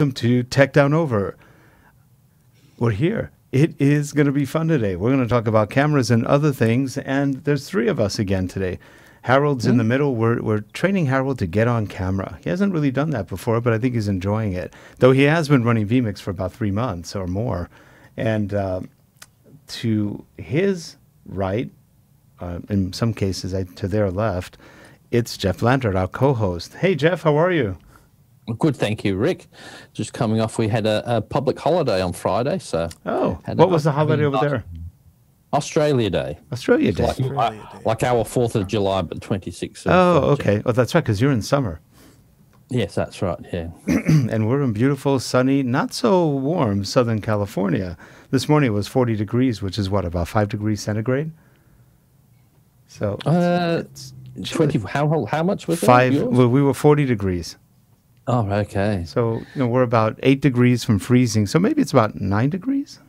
Welcome to Tech Down Over. We're here. It is going to be fun today. We're going to talk about cameras and other things, and there's three of us again today. Harold's in the middle. We're training Harold to get on camera. He hasn't really done that before, but I think he's enjoying it. Though he has been running vMix for about 3 months or more. And to his right, in some cases to their left, it's Jeff Landert, our co-host. Hey, Jeff, how are you? Good, thank you, Rick. Just coming off, we had a public holiday on Friday, so. Oh, what was the holiday over there? Australia Day. Australia Day. Like our 4th of July, but 26th. Oh, okay. Oh, that's right, because you're in summer. Yes, that's right, yeah. And we're in beautiful, sunny, not so warm Southern California. This morning it was 40 degrees, which is what, about 5 degrees centigrade? So it's 20, how much was it? 5, well, we were 40 degrees. Oh, okay. So, we're about 8 degrees from freezing. So maybe it's about 9 degrees?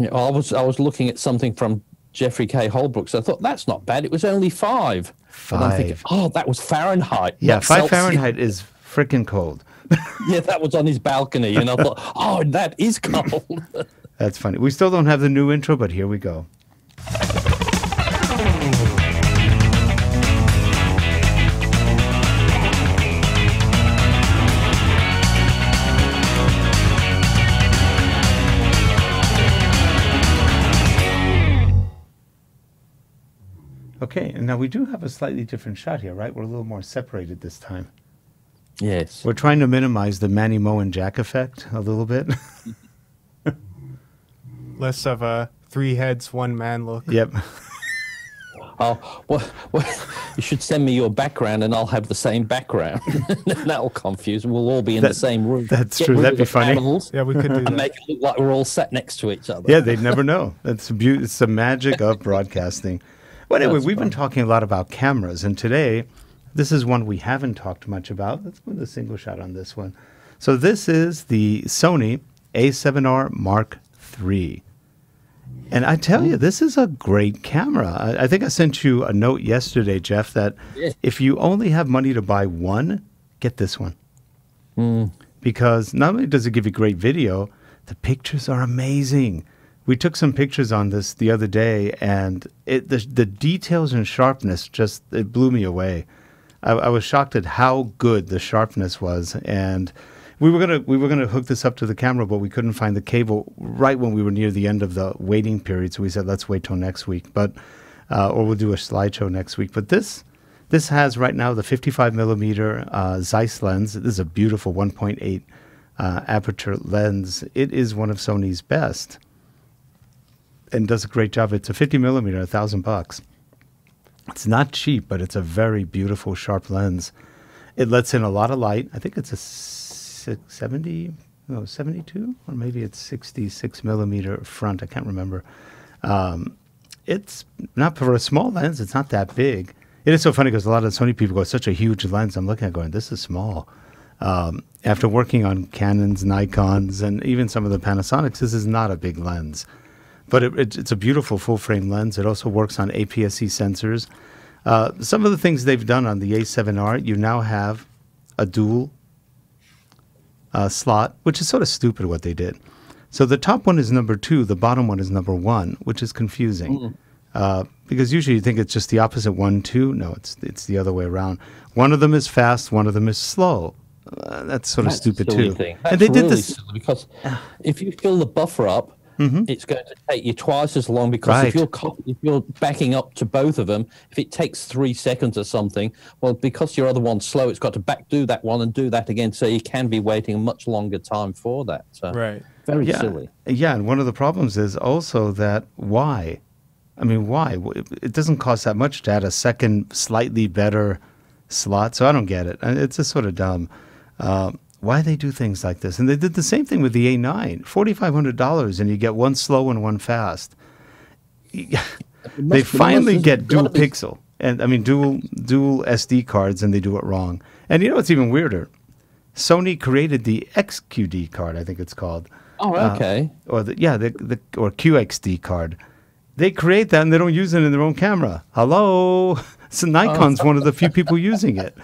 Yeah, I was looking at something from Jeffrey K. Holbrook, so I thought, that's not bad. It was only 5. 5. And I'm thinking, oh, that was Fahrenheit. Yeah, 5 Celsius. Fahrenheit is freaking cold. Yeah, that was on his balcony, and I thought, oh, that is cold. That's funny. We still don't have the new intro, but here we go. Okay, and now we do have a slightly different shot here, right? We're a little more separated this time. Yes. We're trying to minimize the Manny Moe and Jack effect a little bit. Less of a 3 heads, 1 man look. Yep. Oh, well, you should send me your background and I'll have the same background. That'll confuse them. We'll all be in the same room. That's true. That'd be funny. Yeah, we could do that. And make it look like we're all sat next to each other. Yeah, they'd never know. It's the magic of broadcasting. Well, anyway, we've been talking a lot about cameras, and today, this is one we haven't talked much about. Let's put a single shot on this one. So this is the Sony A7R Mark III. And I tell you, this is a great camera. I think I sent you a note yesterday, Jeff, that if you only have money to buy one, get this one. Because not only does it give you great video, the pictures are amazing. We took some pictures on this the other day, and the details and sharpness it blew me away. I was shocked at how good the sharpness was, and we were gonna hook this up to the camera, but we couldn't find the cable right when we were near the end of the waiting period. So we said, let's wait till next week, or we'll do a slideshow next week. But this has right now the 55 millimeter Zeiss lens. This is a beautiful 1.8 aperture lens. It is one of Sony's best, and does a great job. It's a 50 millimeter, $1,000. It's not cheap, but it's a very beautiful, sharp lens. It lets in a lot of light. I think it's a 72, or maybe it's 66 millimeter front. I can't remember. It's not for a small lens. It's not that big. It is so funny because a lot of Sony people go, such a huge lens. I'm looking at it going, this is small. After working on Canons, Nikons, and even some of the Panasonics, this is not a big lens. But it's a beautiful full-frame lens. It also works on APS-C sensors. Some of the things they've done on the A7R, you now have a dual slot, which is sort of stupid what they did. So the top one is number 2, the bottom one is number 1, which is confusing. Because usually you think it's just the opposite 1, 2. No, it's the other way around. One of them is fast, one of them is slow. That's sort of stupid too. That's and they did really this silly, because if you fill the buffer up, it's going to take you twice as long, because if you're backing up to both of them, if it takes 3 seconds or something, well, because your other one's slow, it's got to do that one and do that again, so you can be waiting a much longer time for that. So very silly. Yeah, and one of the problems is also that why? I mean, why? It doesn't cost that much to add a second, slightly better slot, so I don't get it. It's just sort of dumb. Why they do things like this? And they did the same thing with the A9, $4,500, and you get one slow and one fast. They finally get dual pixel, and I mean dual SD cards, and they do it wrong. And you know what's even weirder? Sony created the XQD card, I think it's called. Oh, okay. Or QXD card. They create that and they don't use it in their own camera. Hello, so Nikon's one of the few people using it.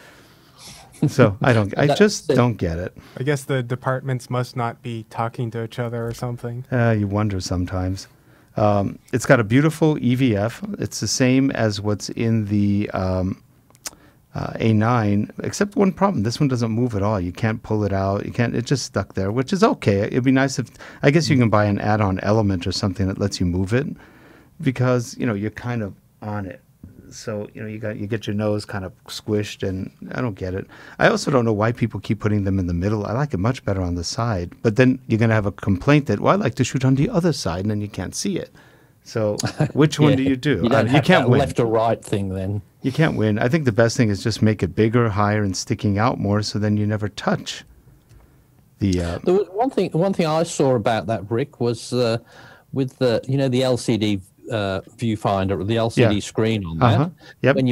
So I just don't get it. I guess the departments must not be talking to each other or something. You wonder sometimes. It's got a beautiful EVF. It's the same as what's in the A9, except one problem. This one doesn't move at all. You can't pull it out. You can't. It's just stuck there, which is okay. It'd be nice if, I guess you can buy an add-on element or something that lets you move it, because you're kind of on it. So you get your nose kind of squished, and I don't get it. I also don't know why people keep putting them in the middle. I like it much better on the side. But then you're going to have a complaint that, I like to shoot on the other side, and then you can't see it. So which one do you do? You can't win. Left or right thing then. You can't win. I think the best thing is just make it bigger, higher, and sticking out more, so then you never touch the. There was one thing I saw about that, Rick, was with the the LCD viewfinder, or the LCD screen on that. Yep. When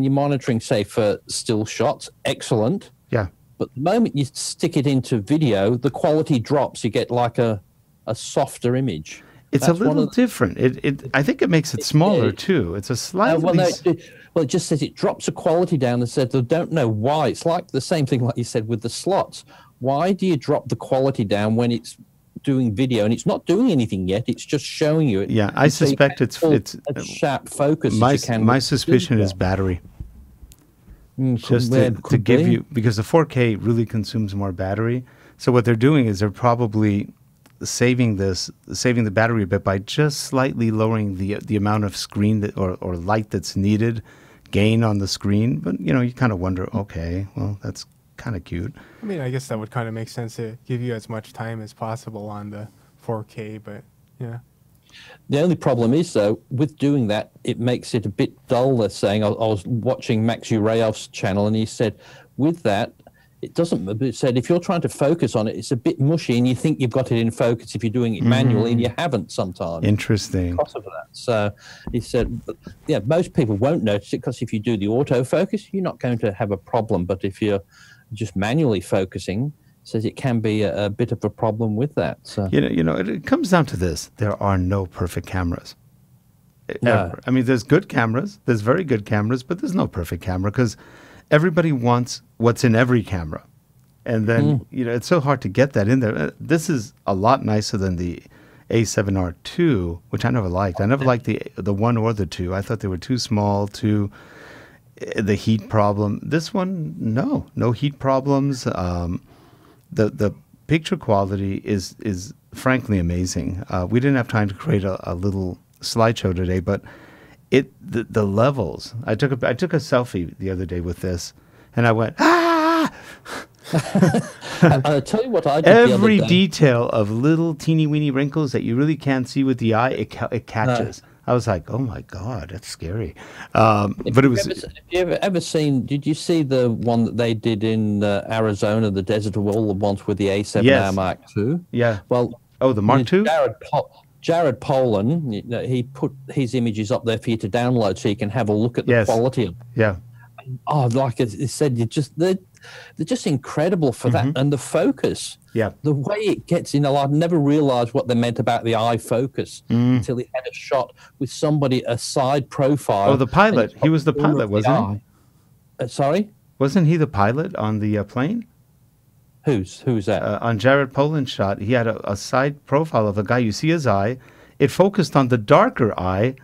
you're monitoring, say, for still shots, excellent. Yeah. But the moment you stick it into video, the quality drops. You get like a softer image. It's a little different. I think it makes it smaller too. It's a slightly. It just says it drops the quality down and said they don't know why. It's like the same thing like you said with the slots. Why do you drop the quality down when it's doing video and it's not doing anything yet? It's just showing you it. Yeah, I suspect it's a sharp focus. My suspicion is battery. Just to give you, because the 4K really consumes more battery. So what they're doing is they're probably saving the battery a bit by just slightly lowering the amount of screen that or light that's needed, gain on the screen. But you kind of wonder, okay, well, that's kind of cute. I mean, I guess that would kind of make sense to give you as much time as possible on the 4K, but yeah. The only problem is, though, with doing that, it makes it a bit dull. They're saying, I was watching Max Urayev's channel, and he said, with that, it said if you're trying to focus on it, it's a bit mushy, and you think you've got it in focus if you're doing it manually, and you haven't sometimes. Interesting. Because of that. So he said, most people won't notice it, because if you do the autofocus, you're not going to have a problem. But if you're just manually focusing, says it can be a bit of a problem with that. So it comes down to this: there are no perfect cameras. No. Ever. I mean, there's good cameras, there's very good cameras, but there's no perfect camera, because everybody wants what's in every camera, and then it's so hard to get that in there. This is a lot nicer than the A7R II, which I never liked. I never liked the 1 or the 2. I thought they were too small, the heat problem. This one, no heat problems. The picture quality is frankly amazing. We didn't have time to create a little slideshow today, but the levels. I took a selfie the other day with this, and I went, ah! I'll tell you what I did Every the other day. detail of little teeny weeny wrinkles that you really can't see with the eye, it catches. I was like, oh my God, that's scary. But it was. Have you ever seen? Did you see the one that they did in Arizona, the desert of all the ones with the A7R Mark II? Yeah. Well, the Mark II. Jared Poland, he put his images up there for you to download, so you can have a look at the quality of them. Yeah. Oh, like I said, they're just incredible for that, and the focus. Yeah. The way it gets in, I never realized what they meant about the eye focus until he had a shot with somebody, a side profile. Oh, the pilot. He was the pilot, wasn't he? Sorry? Wasn't he the pilot on the plane? Who's that? On Jared Poland's shot, he had a side profile of a guy. You see his eye. It focused on the darker eye,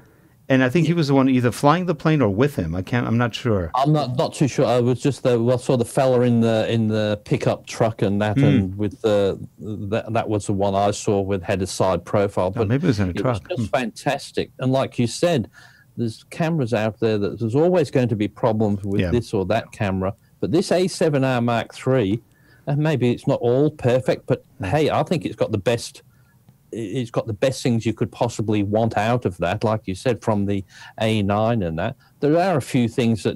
and I think he was the one either flying the plane or with him. I'm not sure. I'm not too sure. I was just I saw the fella in the pickup truck and that, and with that was the one I saw with had a side profile. But maybe it was in a truck. It was just fantastic. And like you said, there's cameras out there that there's always going to be problems with this or that camera. But this A7R Mark III, and maybe it's not all perfect, but hey, I think it's got the best. It's got the best things you could possibly want out of that, like you said, from the A9 and that. There are a few things that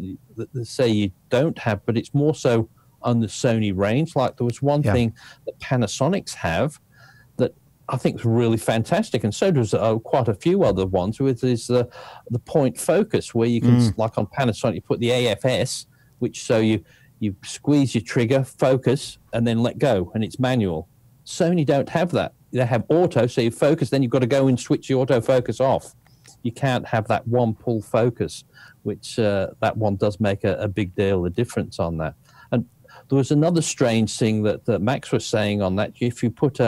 say you don't have, but it's more so on the Sony range. Like there was one thing that Panasonics have that I think is really fantastic, and so does quite a few other ones, which is the point focus, where you can, like on Panasonic, you put the AFS, which so you squeeze your trigger, focus, and then let go, and it's manual. Sony don't have that. They have auto, so you focus, then you've got to go and switch the autofocus off. You can't have that one pull focus, which that one does make a big deal of difference on that. There was another strange thing that Max was saying on that. If you put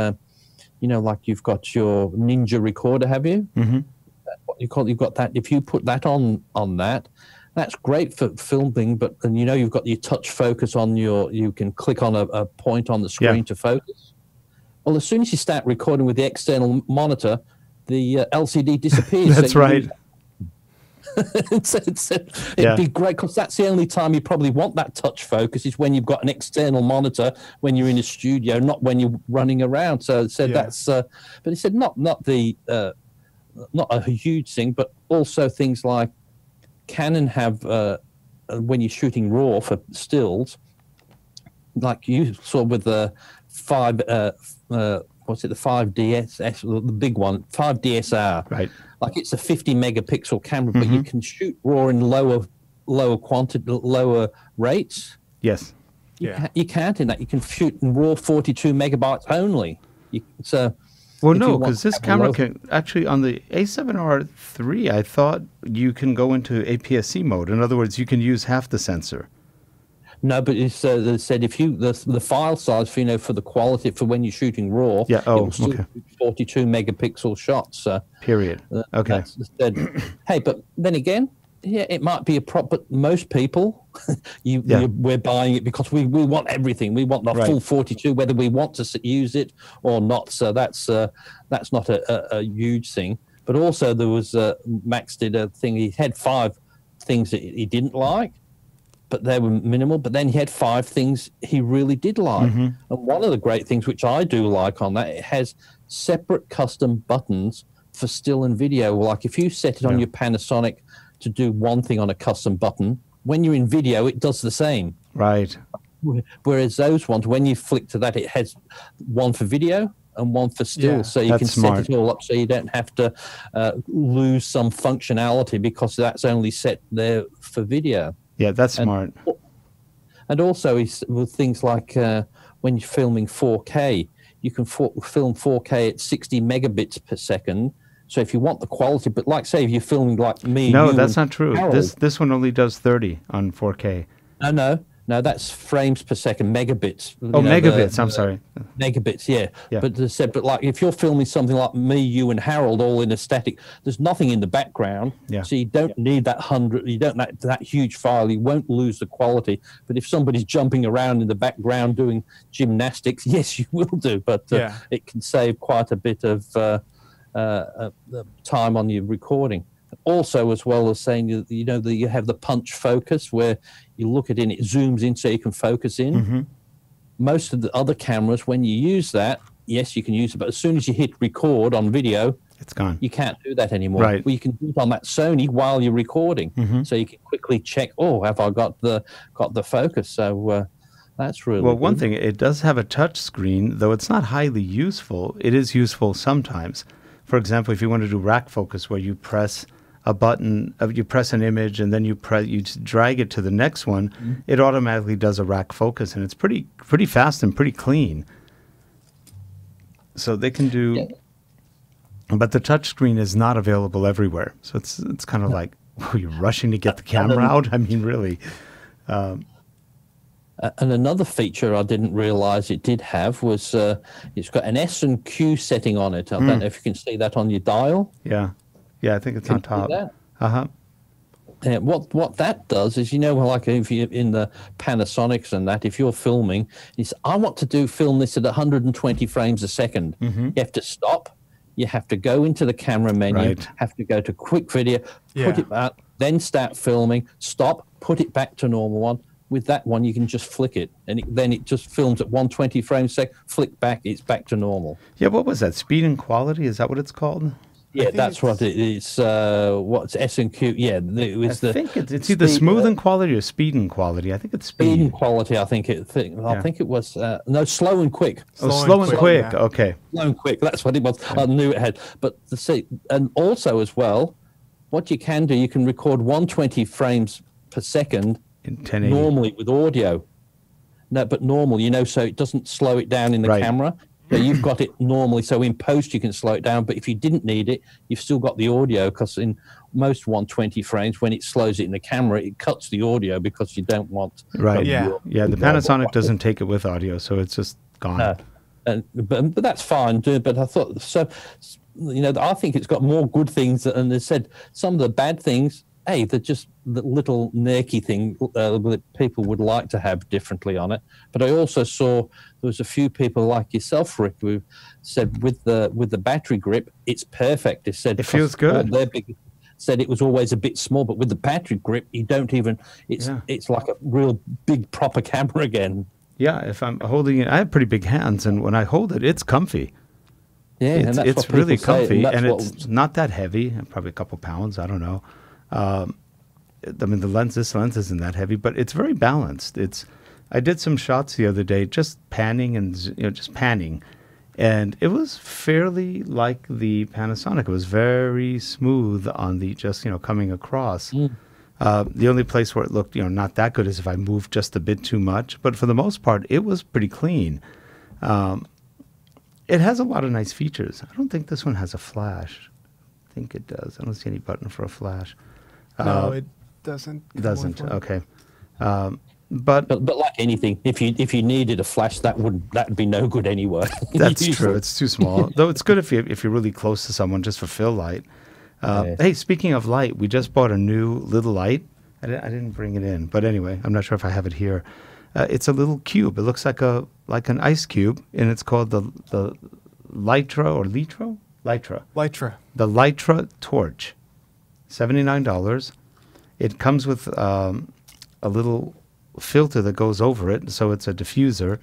like you've got your Ninja recorder, have you? Mm-hmm. You've got that. If you put that on that, that's great for filming. But and you've got your touch focus on you can click on a point on the screen to focus. Well, as soon as you start recording with the external monitor, the LCD disappears. That's right. It'd be great because that's the only time you probably want that touch focus is when you've got an external monitor when you're in a studio, not when you're running around. So it said that's, but he said not a huge thing, but also things like Canon have when you're shooting RAW for stills, like you saw with the 5DSS, the big one, 5DSR. Right. Like it's a 50 megapixel camera, but you can shoot RAW in lower quantity, lower rates. Yes. You can't in that. You can shoot in RAW 42 megabytes only. Well, no, because this camera can actually, on the A7R III, I thought you can go into APS-C mode. In other words, you can use half the sensor. No, but they said if you the file size for the quality for when you're shooting RAW, it will still shoot 42 megapixel shots. Period. Okay. Hey, but then again, it might be a prop, but most people, we're buying it because we want everything. We want the full 42, whether we want to use it or not. So that's not a huge thing. But also there was Max did a thing. He had 5 things that he didn't like, but they were minimal. But then he had 5 things he really did like. And one of the great things, which I do like on that, it has separate custom buttons for still and video. Like if you set it on your Panasonic to do one thing on a custom button, when you're in video, it does the same. Right. Whereas those ones, when you flick to that, it has one for video and one for still. So you can set it all up so you don't have to lose some functionality because that's only set there for video. Yeah, that's smart. And also with things like when you're filming 4K, you can film 4K at 60 megabits per second. So if you want the quality, but like say if you're filming like me, no, that's not true. This one only does 30 on 4K. No, that's frames per second, megabits. Megabits. I'm sorry. Megabits, yeah. But like if you're filming something like me, you, and Harold all in a static, there's nothing in the background. Yeah. So you don't need that 100. You don't that huge file. You won't lose the quality. But if somebody's jumping around in the background doing gymnastics, yes, you will do. But it can save quite a bit of time on your recording. Also, as well as saying, that you have the punch focus where you look at it and it zooms in so you can focus in. Most of the other cameras, when you use that, yes, you can use it, but as soon as you hit record on video, it's gone. You can't do that anymore. Right. Well, you can do it on that Sony while you're recording, so you can quickly check. Oh, have I got the focus? So that's really well. One thing, it does have a touch screen, though it's not highly useful. It is useful sometimes. For example, if you want to do rack focus, where you press a button, you press an image, and then you just drag it to the next one, it automatically does a rack focus, and it's pretty fast and pretty clean. So they can do, but the touch screen is not available everywhere. So it's kind of like, you're rushing to get the camera out. I mean, really. And another feature I didn't realize it did have was it's got an S and Q setting on it. I don't know if you can see that on your dial. Yeah, I think it's on top. What that does is, like if you're in the Panasonics and that, if you're filming, I want to film this at 120 frames a second. You have to stop. You have to go into the camera menu, have to go to quick video, put it back, then start filming, stop, put it back to normal one. With that one, you can just flick it, and then it just films at 120 frames a second, flick back, it's back to normal. Yeah, what was that? Speed and quality? Is that what it's called? Yeah, that's what it is. What's S and Q? Yeah, I think it's either smooth and quality or speed and quality. I think it's speed. Speed and quality. I think it was slow and quick. Slow and quick. Yeah. Okay. Slow and quick. That's what it was. I knew it had. But and also as well, what you can do, you can record 120 frames per second in 1080 normally with audio. No, but normal. So it doesn't slow it down in the camera. So you've got it normally. So in post you can slow it down, but if you didn't need it, you've still got the audio, because in most 120 frames, when it slows it in the camera, it cuts the audio because you don't want. Right. Yeah. The Panasonic doesn't take it with audio, so it's just gone. But that's fine. But I thought so. I think it's got more good things, and they said some of the bad things. Hey, they're just the little nerky thing that people would like to have differently on it. But I also saw there was a few people like yourself, Rick, who said with the battery grip, it's perfect. They said it feels good. Said it was always a bit small, but with the battery grip, you don't even. It's like a real big proper camera again. Yeah, if I'm holding it, I have pretty big hands, and when I hold it, it's comfy. Yeah, it's really comfy, and it's not that heavy. Probably a couple pounds. I don't know. I mean, this lens isn't that heavy, but it's very balanced. I did some shots the other day, just panning and it was fairly like the Panasonic. It was very smooth on the coming across. The only place where it looked not that good is if I moved just a bit too much, but for the most part, it was pretty clean. It has a lot of nice features. I don't think this one has a flash. I think it does. I don't see any button for a flash. No, it doesn't. It doesn't. Okay. But like anything, if you needed a flash, that would be no good anyway. That's true. It's too small. Though it's good if you're really close to someone, just for fill light. Hey, speaking of light, we just bought a new little light. I didn't bring it in, but anyway, I'm not sure if I have it here. It's a little cube. It looks like an ice cube, and it's called the Lytra or Lytra. The Lytra torch. $79. It comes with a little filter that goes over it, so it's a diffuser,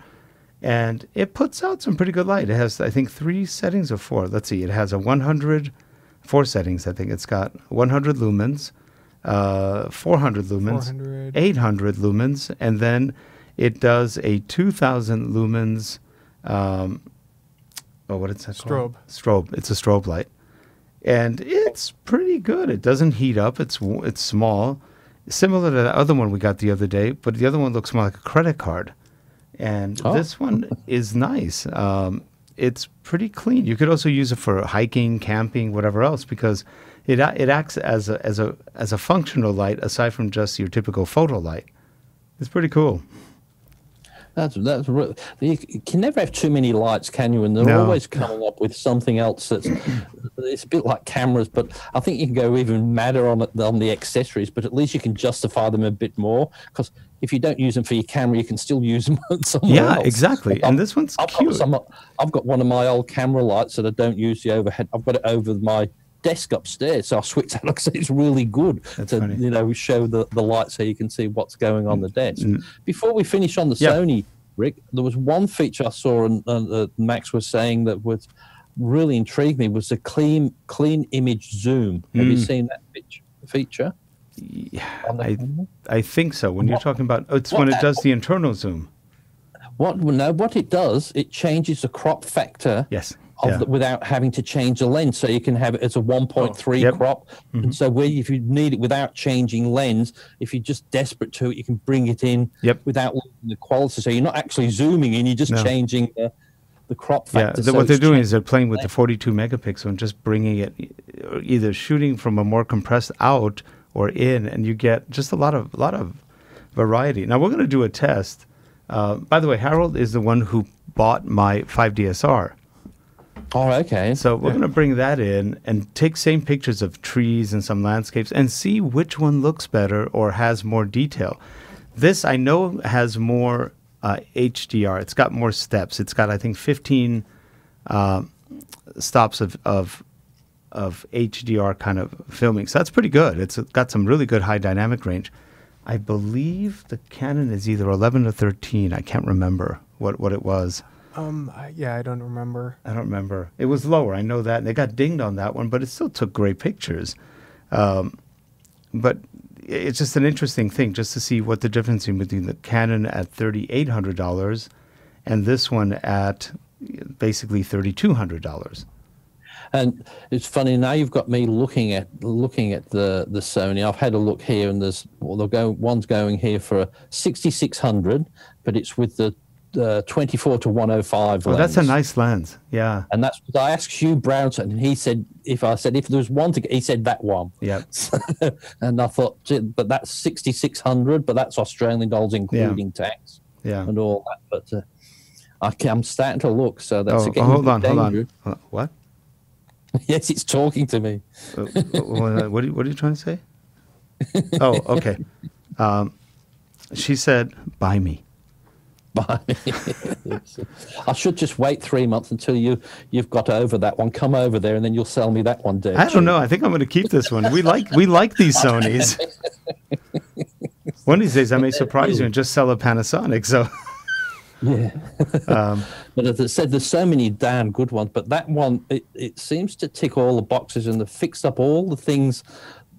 and it puts out some pretty good light. It has, I think, 3 settings or 4. Let's see. It has 4 settings. I think it's got 100 lumens, 400 lumens, 800 lumens, and then it does a 2,000 lumens. What is that called? Strobe. It's a strobe light. And it's pretty good. It doesn't heat up. It's small, similar to the other one we got the other day, but the other one looks more like a credit card. And this one is nice. It's pretty clean. You could also use it for hiking, camping, whatever else, because it acts as a functional light aside from just your typical photo light. It's pretty cool. That's really, you can never have too many lights, can you? And they're always coming up with something else it's a bit like cameras, but I think you can go even madder on the accessories, but at least you can justify them a bit more, because if you don't use them for your camera, you can still use them somewhere else. Yeah, exactly. And this one's cute. I've got one of my old camera lights that I don't use the overhead. I've got it over my desk upstairs, so I switch that. So it's really good to show the light so you can see what's going on the desk. Before we finish on the Sony, Rick, there was one feature I saw, and Max was saying that was really intrigued me, was the clean image zoom. Have you seen that feature? Yeah, I think so. When you're talking about when it does the internal zoom. What it does, it changes the crop factor. Yes. Without having to change the lens, so you can have it as a 1.3 crop. And so if you need it without changing lens, if you're just desperate to it, you can bring it in without losing the quality. So you're not actually zooming in, you're just changing the crop factor. Yeah, what they're doing is they're playing with the 42 megapixel and just bringing it, either shooting from a more compressed out or in, and you get just a lot of variety. Now we're going to do a test. By the way, Harold is the one who bought my 5DSR. Oh, okay. So we're going to bring that in and take same pictures of trees and some landscapes and see which one looks better or has more detail. This, I know, has more HDR. It's got more steps. It's got, I think, 15 stops of HDR kind of filming. So that's pretty good. It's got some really good high dynamic range. I believe the Canon is either 11 or 13. I can't remember what it was. Yeah, I don't remember. It was lower. I know that. And they got dinged on that one, but it still took great pictures. But it's just an interesting thing just to see what the difference is between the Canon at $3,800 and this one at basically $3,200. And it's funny, now you've got me looking at the Sony. I've had a look here, and one's going here for 6,600, but it's with the 24 to 105 Oh, lens. that's a nice lens. Yeah. And that's what I asked Hugh Brownson, and he said, if there was one he said that one. Yeah. And I thought, but that's 6,600, but that's Australian dollars, including tax and all that. But I'm starting to look, so that's again. Hold on. What? Yes, it's talking to me. What are you trying to say? Oh, okay. She said, buy me. I should just wait 3 months until you've got over that one. Come over there, and then you'll sell me that one, Dave. I don't know. I think I'm going to keep this one. We like these Sonys. One of these days, I may surprise you and just sell a Panasonic. So, yeah. But as I said, there's so many damn good ones. But that one, it seems to tick all the boxes and fix up all the things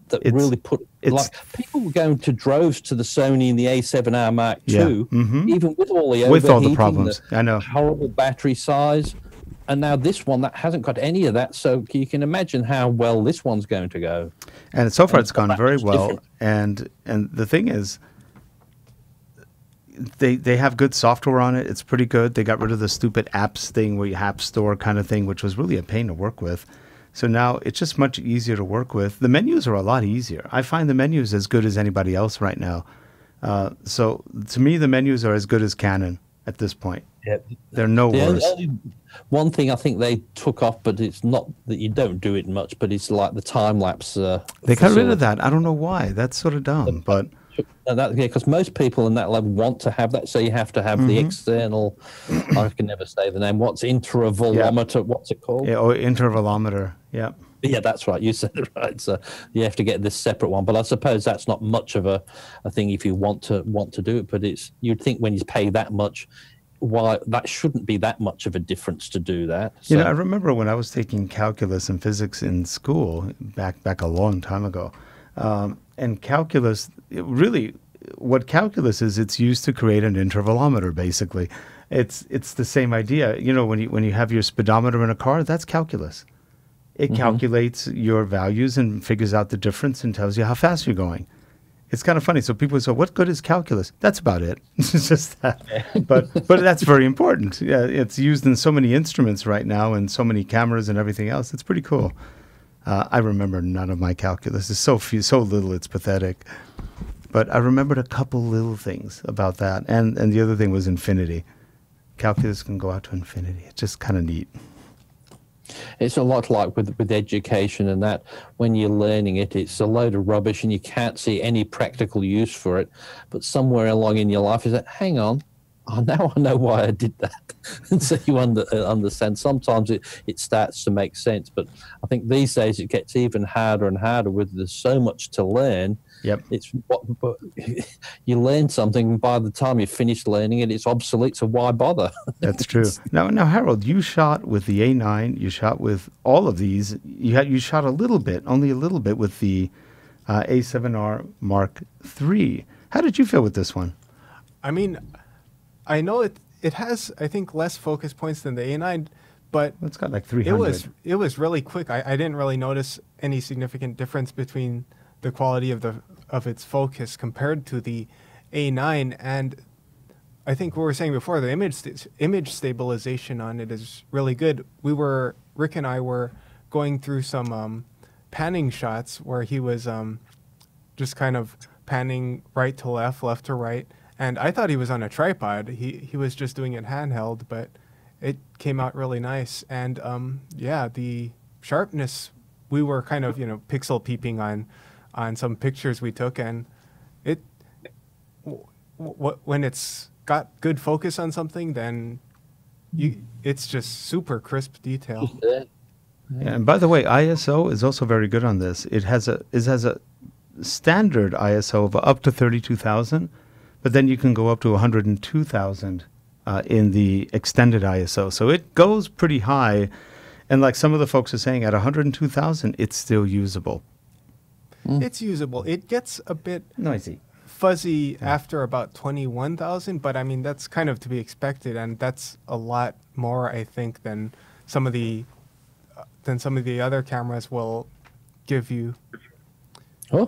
that really put. Like people were going to droves to the Sony and the A7R Mark II, even with all the problems. I know, horrible battery size, and now this one that hasn't got any of that. So you can imagine how well this one's going to go. And so far, it's gone very well. And the thing is, they have good software on it. It's pretty good. They got rid of the stupid apps thing, where you App Store kind of thing, which was really a pain to work with. So now it's just much easier to work with. The menus are a lot easier. I find the menus as good as anybody else right now. So to me, the menus are as good as Canon at this point. Yep. They're no worse. Only one thing I think they took off, but it's not that you don't do it much, but it's like the time lapse. They got rid of that. I don't know why. That's sort of dumb, but. Because most people in that level want to have that, so you have to have the external. I can never say the name. What's intervalometer? Yeah. What's it called? Yeah, intervalometer. Yeah. Yeah, that's right. You said it right. So you have to get this separate one. But I suppose that's not much of a thing if you want to do it. But you'd think when you pay that much, why that shouldn't be that much of a difference to do that. So. I remember when I was taking calculus and physics in school back a long time ago. And calculus, what calculus is, it's used to create an intervalometer, basically. It's the same idea. When you have your speedometer in a car, that's calculus. It calculates your values and figures out the difference and tells you how fast you're going. It's kind of funny. So people say, what good is calculus? That's about it. It's just that. But that's very important. Yeah, it's used in so many instruments right now and so many cameras and everything else. It's pretty cool. I remember none of my calculus. It's so little, it's pathetic. But I remembered a couple little things about that. And the other thing was infinity. Calculus can go out to infinity. It's just kind of neat. It's a lot like with education and that. When you're learning it, it's a load of rubbish and you can't see any practical use for it. But somewhere along in your life, you say, hang on, now I know why I did that. And so you understand. Sometimes it starts to make sense. But I think these days it gets even harder and harder with there's so much to learn. Yep. But you learn something, and by the time you finish learning it, it's obsolete. So why bother? That's true. Now, Harold, you shot with the A9. You shot with all of these. You shot only a little bit with the A7R Mark III. How did you feel with this one? I mean, I know it has, I think, less focus points than the A9, but it's got like 300. It was really quick. I didn't really notice any significant difference between the quality of its focus compared to the A9, and I think what we were saying before, the image stabilization on it is really good. Rick and I were going through some panning shots where he was just kind of panning right to left, left to right, and I thought he was on a tripod. He was just doing it handheld, but it came out really nice. And the sharpness, we were kind of pixel peeping on some pictures we took, and when it's got good focus on something, then it's just super crisp detail. Yeah, and by the way, ISO is also very good on this. It has a standard ISO of up to 32,000, but then you can go up to 102,000 in the extended ISO. So it goes pretty high, and like some of the folks are saying, at 102,000, it's still usable. It's usable. It gets a bit noisy, fuzzy after about 21,000, but I mean that's kind of to be expected, and that's a lot more, I think, than some of the other cameras will give you. Oh,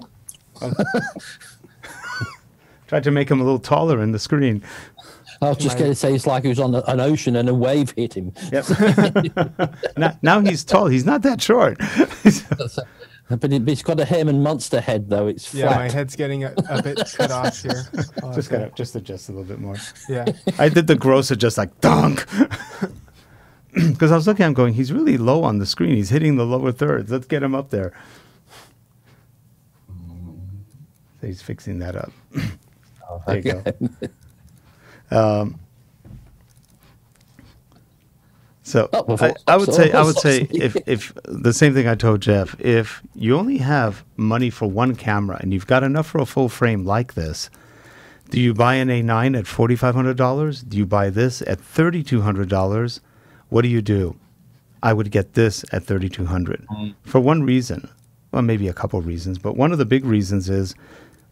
tried to make them a little taller in the screen. I was just going to say it's like he was on an ocean and a wave hit him. Yep. now he's tall. He's not that short. But it's got a Herman Munster head, though. It's flat. Yeah, my head's getting a bit cut off here. Just adjust a little bit more. Yeah. I did the gross adjust like donk. Because I was looking at him going, he's really low on the screen. He's hitting the lower thirds. Let's get him up there. So he's fixing that up. There you go. So I would say if the same thing I told Jeff, if you only have money for one camera and you've got enough for a full frame like this, do you buy an A9 at $4,500? Do you buy this at $3,200? What do? I would get this at $3,200 for one reason. Well, maybe a couple of reasons, but one of the big reasons is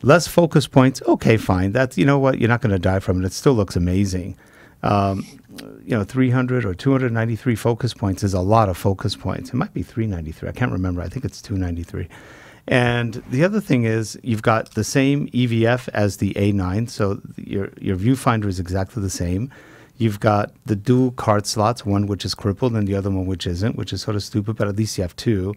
less focus points. Okay, fine. That's, you know what? You're not going to die from it. It still looks amazing. 300 or 293 focus points is a lot of focus points. It might be 393. I can't remember. I think it's 293. And the other thing is you've got the same EVF as the A9, so your viewfinder is exactly the same. You've got the dual card slots, one which is crippled and the other one which isn't, which is sort of stupid, but at least you have two.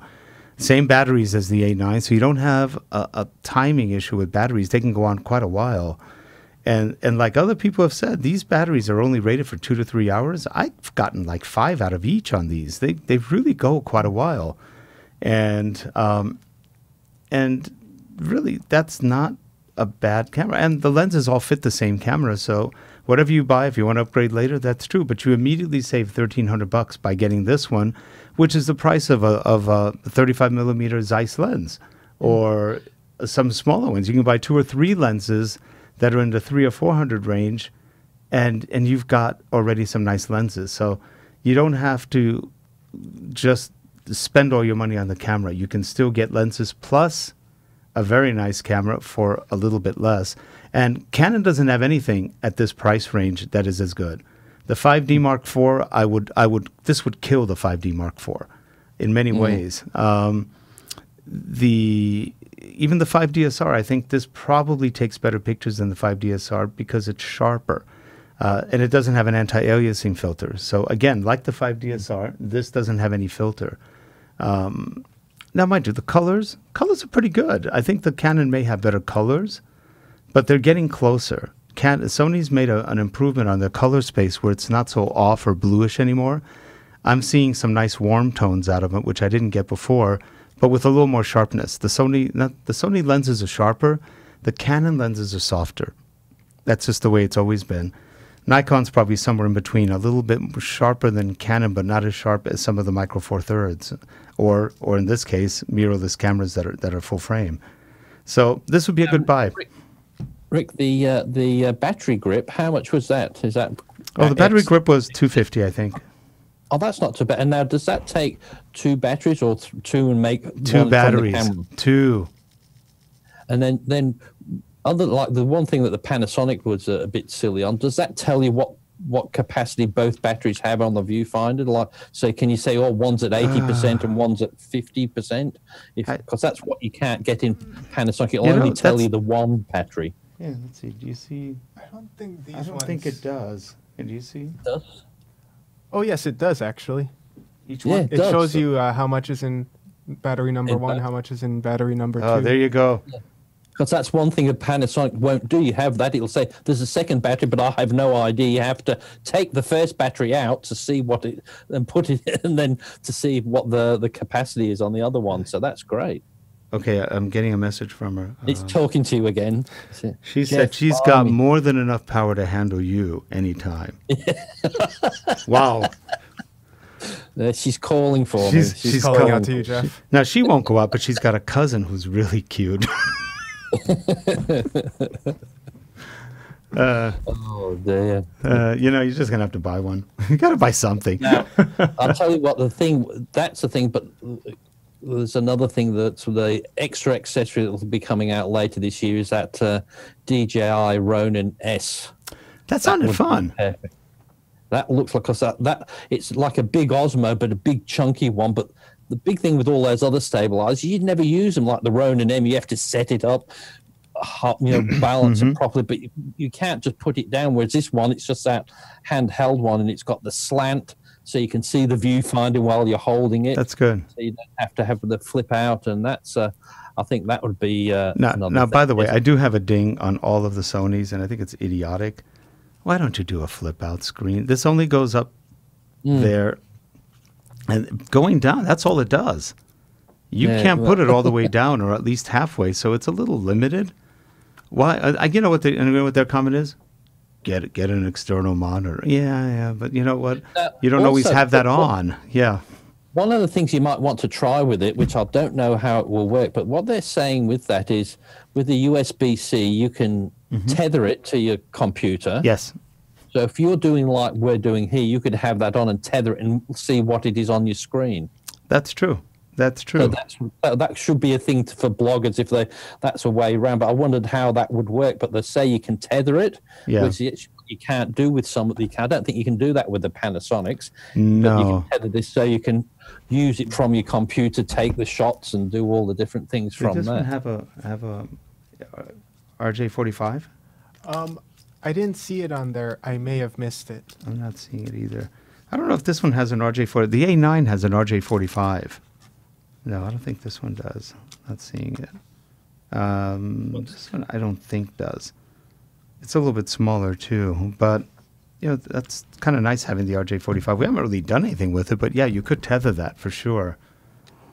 Same batteries as the A9, so you don't have a timing issue with batteries. They can go on quite a while. And like other people have said, these batteries are only rated for 2 to 3 hours. I've gotten like 5 out of each on these. They really go quite a while. And really, that's not a bad camera. And the lenses all fit the same camera, so whatever you buy, if you want to upgrade later, that's true. But you immediately save $1,300 by getting this one, which is the price of a 35 millimeter Zeiss lens, or some smaller ones. You can buy 2 or 3 lenses that are in the 300 or 400 range, and you've got already some nice lenses. So you don't have to just spend all your money on the camera. You can still get lenses plus a very nice camera for a little bit less. And Canon doesn't have anything at this price range that is as good. The 5D Mark IV, this would kill the 5D Mark IV in many ways. Even the 5DSR, I think this probably takes better pictures than the 5DSR because it's sharper. And it doesn't have an anti-aliasing filter. So again, like the 5DSR, this doesn't have any filter. Now, mind you, the colors are pretty good. I think the Canon may have better colors, but they're getting closer. Sony's made an improvement on the color space where it's not so off or bluish anymore. I'm seeing some nice warm tones out of it, which I didn't get before, but with a little more sharpness. The Sony lenses are sharper. The Canon lenses are softer. That's just the way it's always been. Nikon's probably somewhere in between, a little bit sharper than Canon, but not as sharp as some of the Micro Four Thirds, or in this case, mirrorless cameras that are full frame. So this would be a good buy. Rick, the battery grip, how much was that? Is that? Oh, the battery grip was $250, I think. Oh, that's not too bad. And now, does that take 2 batteries or 2 and make 2 batteries? 2. And then other, like the one thing that the Panasonic was a bit silly on, does that tell you what capacity both batteries have on the viewfinder? Like, so can you say, oh, one's at 80% and one's at 50%? Because that's what you can't get in Panasonic. It'll only tell you the one battery. Yeah, let's see. Do you see? I don't think think it does. Do you see? It does. Oh, yes, it does, actually. Each one? It shows you how much is in battery number 1, how much is in battery number 2. Oh, there you go. Because that's one thing that Panasonic won't do. You have that. It'll say, there's a second battery, but I have no idea. You have to take the first battery out to see and put it in, and then to see what the capacity is on the other one. So that's great. Okay, I'm getting a message from her. It's talking to you again. She said she's got more than enough power to handle you anytime. Wow. She's calling for me. She's calling out to you, Jeff. Now, she won't go out, but she's got a cousin who's really cute. Oh, dear. You're just going to have to buy one. You got to buy something. Now, I'll tell you what, that's the thing, but there's another thing that's the extra accessory that will be coming out later this year is that DJI Ronin S. That sounded fun. Perfect. That looks like that. It's like a big Osmo, but a big chunky one. But the big thing with all those other stabilizers, you'd never use them like the Ronin M. You have to set it up. balance it properly, but you can't just put it down. Whereas this one, it's just that handheld one, and it's got the slant, so you can see the viewfinder while you're holding it. That's good. So you don't have to have the flip out, and that's I think that would be now. By the way, I do have a ding on all of the Sonys, and I think it's idiotic. Why don't you do a flip out screen? This only goes up there, and going down. That's all it does. You can't put it all the way down, or at least halfway, so it's a little limited. Why? You know what their comment is? Get an external monitor. Yeah, but you know what? You don't always have that on. Yeah. One of the things you might want to try with it, which I don't know how it will work, but what they're saying with that is, with the USB-C, you can tether it to your computer. Yes. So if you're doing like we're doing here, you could have that on and tether it and see what it is on your screen. That's true. That's true. So that should be a thing for bloggers if that's a way around. But I wondered how that would work. But they say you can tether it, which you can't do with some of the. I don't think you can do that with the Panasonics. No. But you can tether this so you can use it from your computer, take the shots, and do all the different things from there. Does this one have a RJ45? I didn't see it on there. I may have missed it. I'm not seeing it either. I don't know if this one has an RJ40. The A9 has an RJ45. No, I don't think this one does. Not seeing it. This one I don't think does. It's a little bit smaller too, but that's kind of nice having the RJ45. We haven't really done anything with it, but yeah, you could tether that for sure.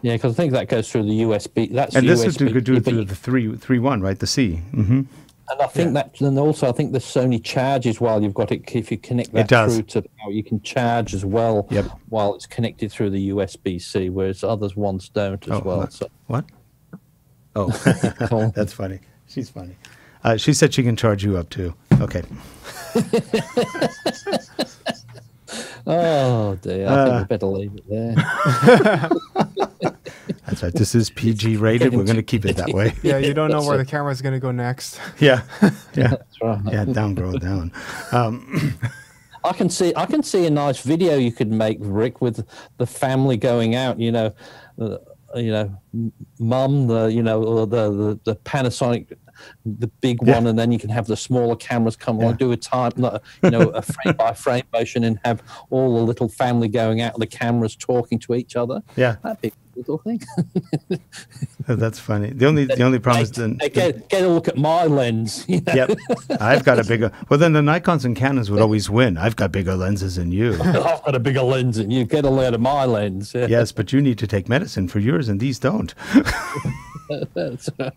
Yeah, because I think that goes through the USB. And this is could do it through the 3.1, right? The C. Mm-hmm. And I think and also I think the Sony charges while you've got it. If you connect that through to power, you can charge as well while it's connected through the USB-C, whereas others ones don't as well. So. What? Oh, that's funny. She's funny. She said she can charge you up too. Okay. Oh dear, I think we better leave it there. That's right. This is PG rated. We're going to keep it that way. Yeah, you don't know where the camera's going to go next. Yeah. That's right. Yeah, down, girl, down. I can see a nice video you could make, Rick, with the family going out. Mum, the Panasonic, the big one, and then you can have the smaller cameras come along, do a frame by frame motion, and have all the little family going out, and the cameras talking to each other. Yeah, that'd be a little thing. That's funny. The only problem is then get a look at my lens. Yep, I've got a bigger. Well, then the Nikons and Canons would always win. I've got bigger lenses than you. I've got a bigger lens than you. Get a look at my lens. Yeah. Yes, but you need to take medicine for yours, and these don't. That's right.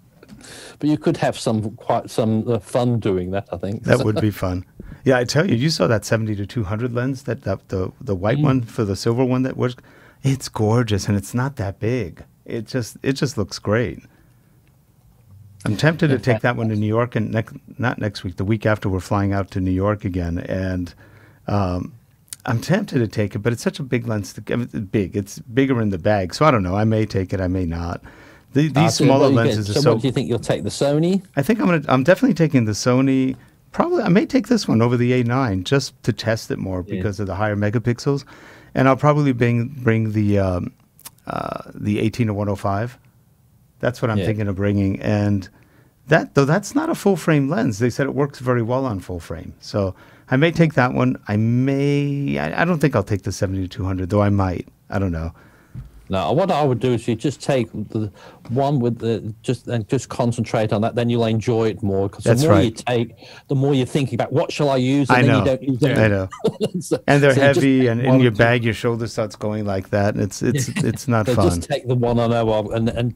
But you could have quite some fun doing that, I think. That would be fun. Yeah, I tell you, you saw that 70-200 lens, that the white one for the silver one that works. It's gorgeous, and it's not that big. It just looks great. I'm tempted to take that one to New York, and not next week, the week after we're flying out to New York again, and I'm tempted to take it, but it's such a big lens. It's bigger in the bag, so I don't know. I may take it, I may not. These smaller lenses are so. What do you think? You'll take the Sony? I think I'm definitely taking the Sony. Probably I may take this one over the A9 just to test it more because of the higher megapixels, and I'll probably bring the 18-105. That's what I'm thinking of bringing, and that's not a full frame lens. They said it works very well on full frame, so I may take that one. I don't think I'll take the 70-200, though I might. I don't know. No, what I would do is you just take the one with just concentrate on that. Then you'll enjoy it more because the more you take, the more you're thinking about what shall I use, and then you don't use them. I know. And they're heavy, and in your bag, your shoulder starts going like that, and it's not fun. Just take the one I know of, and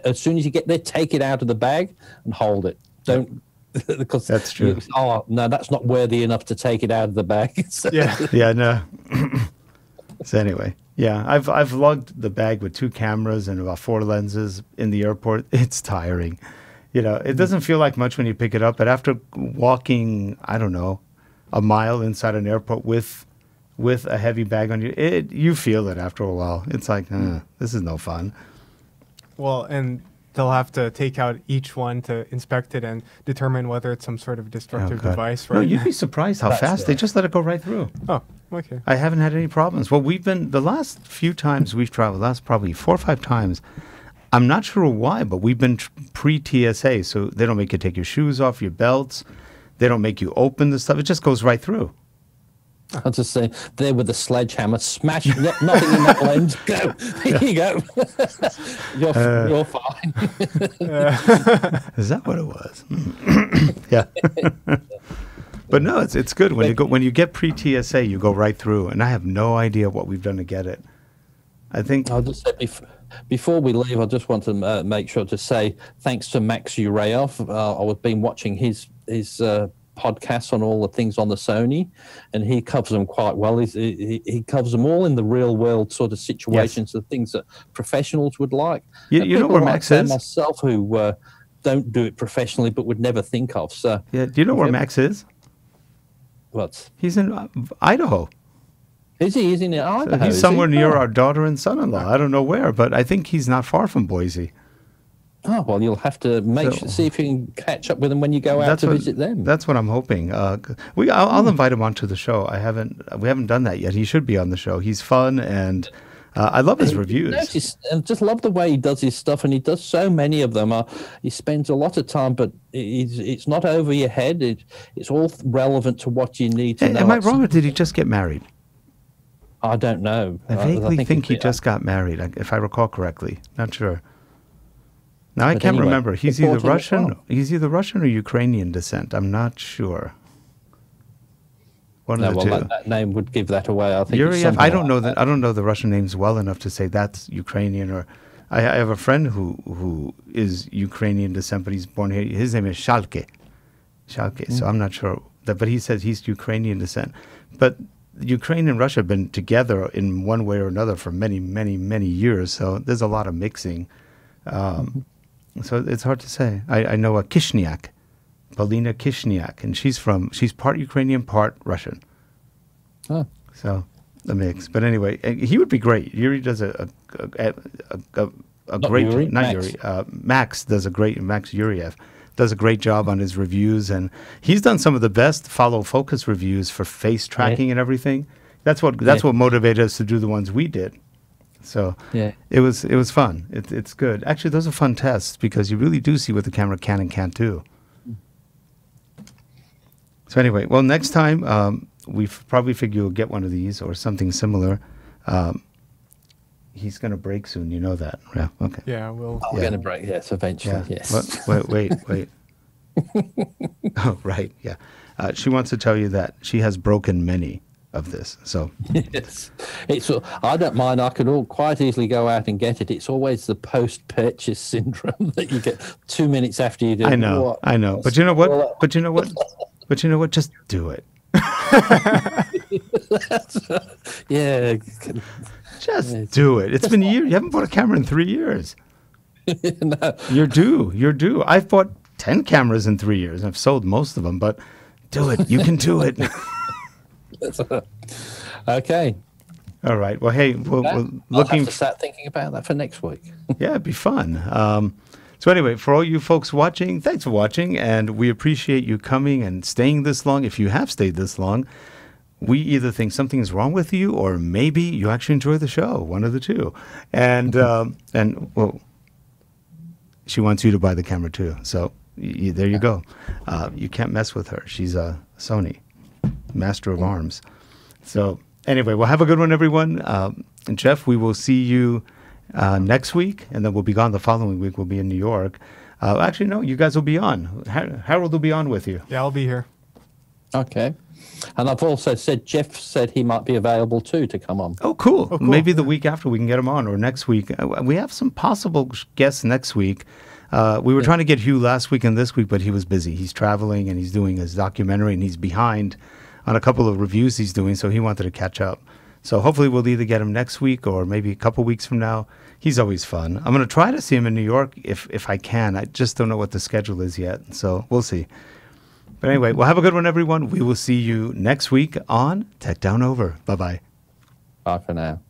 as soon as you get there, take it out of the bag and hold it. Don't. Because that's true. Oh no, that's not worthy enough to take it out of the bag. So. Yeah, no. So anyway. Yeah, I've lugged the bag with 2 cameras and about 4 lenses in the airport. It's tiring. It doesn't feel like much when you pick it up, but after walking, I don't know, a mile inside an airport with a heavy bag on you, you feel it after a while. It's like, this is no fun. Well, and they'll have to take out each one to inspect it and determine whether it's some sort of destructive device. Right? No, you'd be surprised how fast they just let it go right through. Oh, okay. I haven't had any problems. Well, the last few times we've traveled, last probably 4 or 5 times, I'm not sure why, but we've been pre-TSA, so they don't make you take your shoes off, your belts. They don't make you open the stuff. It just goes right through. I'll just say, there with the sledgehammer, smash, nothing in that lens, go. Here you go. You're fine. Is that what it was? Yeah. But no, it's good. When you get pre-TSA, you go right through. And I have no idea what we've done to get it. I think... I'll just say, before we leave, I just want to make sure to say thanks to Max Ureov. I've been watching his podcasts on all the things on the Sony, and he covers them quite well. He covers them all in the real world sort of situations, the things that professionals would like. You know where Max is? Myself, who don't do it professionally but would never think of. So yeah, do you know where Max is? What? He's in Idaho. Is he? He's in Idaho. So he's somewhere near our daughter and son-in-law. I don't know where, but I think he's not far from Boise. Oh, well, you'll have to see if you can catch up with him when you go out to visit them. That's what I'm hoping. I'll invite him onto the show. We haven't done that yet. He should be on the show. He's fun, and I love his reviews. I just love the way he does his stuff, and he does so many of them. He spends a lot of time, but it's not over your head. It's all relevant to what you need to know. Am I wrong, or did he just get married? I don't know. I vaguely think he just got married, if I recall correctly. Not sure. Now I can't remember. He's either Russian. He's either Russian or Ukrainian descent. I'm not sure. One of the two. That name would give that away. I think. Yuriev. I don't know that. I don't know the Russian names well enough to say that's Ukrainian. Or I have a friend who is Ukrainian descent, but he's born here. His name is Shalke. So I'm not sure that, but he says he's Ukrainian descent. But Ukraine and Russia have been together in one way or another for many, many, many years. So there's a lot of mixing. So it's hard to say. I know a Kishniak, Polina Kishniak, and she's part Ukrainian, part Russian. Oh. So a mix. But anyway, he would be great. Yuri does a great Yuri, not Max. Yuri. Max Yuriev does a great job on his reviews, and he's done some of the best follow focus reviews for face tracking and everything. That's what motivated us to do the ones we did. So it was fun. It's good. Actually, those are fun tests because you really do see what the camera can and can't do. So anyway, well, next time we probably figure you'll get one of these or something similar. He's going to break soon. You know that. Yeah. Okay. Yeah, we'll. I'm going to break. Yes, eventually. Yeah. Yes. Wait. Oh, right. Yeah. She wants to tell you that she has broken many of this. So yes, I don't mind. I could quite easily go out and get it. It's always the post-purchase syndrome that you get 2 minutes after you do. I know. But you know what? Just do it. Yeah. Just do it. It's been years. You haven't bought a camera in 3 years. No. You're due. I've bought 10 cameras in 3 years. I've sold most of them, but do it. You can do it. Okay. All right. Well, hey, we're looking. I'll have to start thinking about that for next week. Yeah, it'd be fun. So anyway, for all you folks watching, thanks for watching, and we appreciate you coming and staying this long. If you have stayed this long, we either think something is wrong with you, or maybe you actually enjoy the show. One of the two. And well, she wants you to buy the camera too. So there you go. You can't mess with her. She's a Sony master of arms. So anyway, well, have a good one, everyone. And Jeff, we will see you next week, and then we'll be gone the following week. We'll be in New York. Actually, no, you guys will be on. Harold will be on with you. Yeah, I'll be here. Okay. And I've also said, Jeff said he might be available too to come on. Oh, cool. Maybe the week after we can get him on, or next week. We have some possible guests next week. We were trying to get Hugh last week and this week, but he was busy. He's traveling and he's doing his documentary, and he's behind on a couple of reviews he's doing, so he wanted to catch up. So hopefully we'll either get him next week or maybe a couple weeks from now. He's always fun. I'm going to try to see him in New York if I can. I just don't know what the schedule is yet, so we'll see. But anyway, well, have a good one, everyone. We will see you next week on Tech Down Over. Bye-bye. Bye for now.